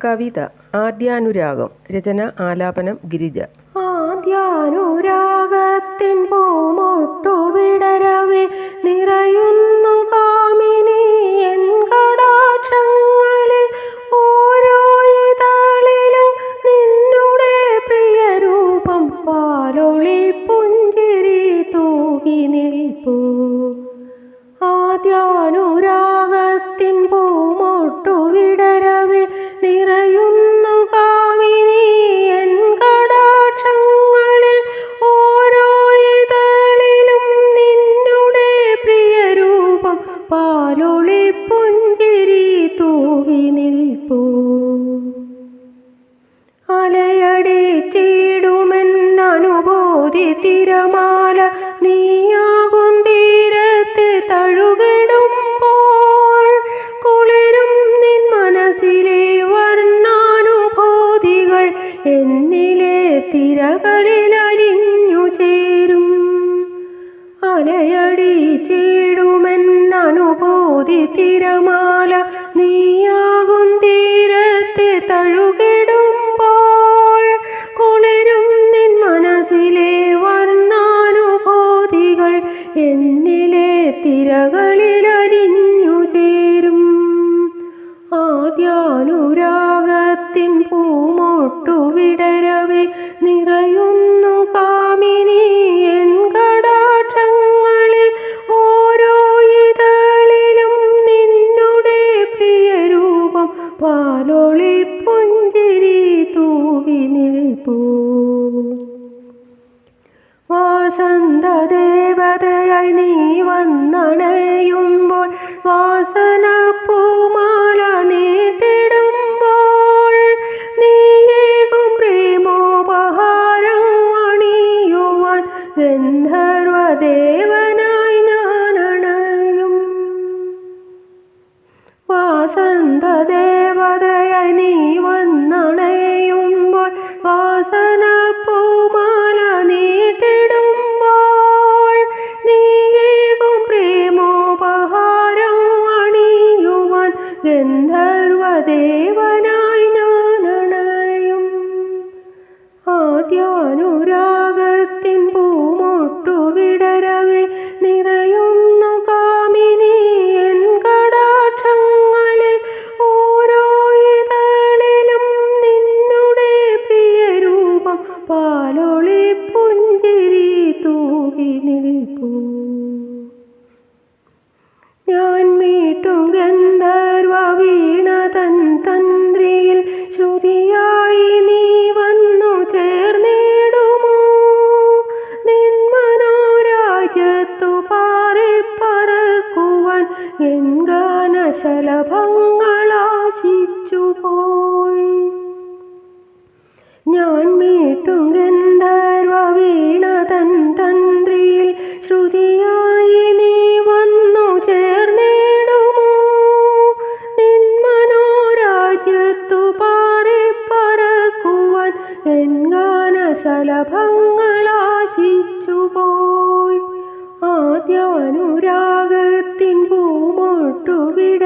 കവിത ആദ്യാനുരാഗം. രചന ആലാപനം ഗിരിജ. ആദ്യാനുരാഗത്തിൻ പൂമൊട്ടു വിടരവേ നിറയുന്നു കാമിനി എൻ കടാക്ഷങ്ങളിൽ. ഓരോ ഇതളിലും നിന്നുടെ പ്രിയരൂപം പാലൊളി പുഞ്ചിരി തൂകി നിൽപ്പൂ. ആദ്യാനുരാഗത്തിൻ പൂമൊട്ടു വിടരവേ നിറയുന്നു കാമിനി എൻ കടാക്ഷങ്ങളിൽ. ഓരോ ഇതളിലും നിന്നുടെ പ്രിയരൂപം പാലൊളി പുഞ്ചിരി തൂകി നിൽപ്പൂ. അലയടിച്ചിടുമെന്നനുഭൂതി തിരമാല നീയാകും തീരത്തെ തഴുകിടുമ്പോൾ. കുളിരും നിൻ മനസ്സിലെ വർണ്ണാനുഭൂതികൾ എന്നിലെ തിരകളിലലിഞ്ഞു ചേരും. അലയടിച്ചിടുമെന്നനുഭൂതി തിരമാല നീയാകും തീരത്തെ തഴുകിടുമ്പോൾ. കുളിരും നിൻ മനസ്സിലെ വർണ്ണാനുഭൂതികൾ എന്നിലെ തിരകളിലലിഞ്ഞു ചേരും. ആദ്യാനുരാഗത്തിൻ പൂമൊട്ടു വിടരവേ നിറയുന്നു കാമിനി എൻ കടാക്ഷങ്ങളിൽ. ഓരോ ഇതളിലും നിന്നുടെ പ്രിയരൂപം പാലൊളി പുഞ്ചിരി തൂകി നിൽപ്പൂ. വാസന്തദേവതയായി നീ വന്നണയുമ്പോൾ വാസന പൂമാല നീട്ടിടുമ്പോൾ. നീയേകും പ്രേമോപഹാരം അണിയുവാൻ ഗന്ധർവദേവനായി ഞാനണയും. വാസന്തദേവതയായി നീ വന്നണയുമ്പോൾ വാസന പൂമാല നീട്ടിടുമ്പോൾ. നീയേകും പ്രേമോപഹാരം അണിയുവാൻ ഗന്ധർവദേവനായി ഞാനണയും. ആദ്യാനുരാഗത്തിൻ പൂമൊട്ടു വിടരവേ നിറയുന്നു കാമിനി എൻ കടാക്ഷങ്ങളിൽ. ഓരോ ഇതളിലും നിന്നുടെ പ്രിയരൂപം പാലൊളി പുഞ്ചിരി തൂകി നിൽപ്പൂ. ഞാൻ മീട്ടും ഗന്ധർവ വീണതൻ തന്ത്രിയിൽ ശ്രുതിയായി നീ വന്നു ചേർന്നിടുമോ. നിൻ മനോരാജ്യത്തു പാറിപ്പറക്കുവാൻ എൻ ഗാനശലഭങ്ങളാശിച്ചുപോയി. ഞാൻ മീട്ടും ഗന്ധർവ വീണതൻ തന്ത്രിയിൽ ശ്രുതിയായി നീ വന്നു ചേർന്നിടുമോ. നിൻ മനോരാജ്യത്തു പാറിപ്പറക്കുവാൻ എൻ ഗാനശലഭങ്ങളാശിച്ചുപോയി. ആദ്യാനുരാഗത്തിൻ പൂമൊട്ടു വിട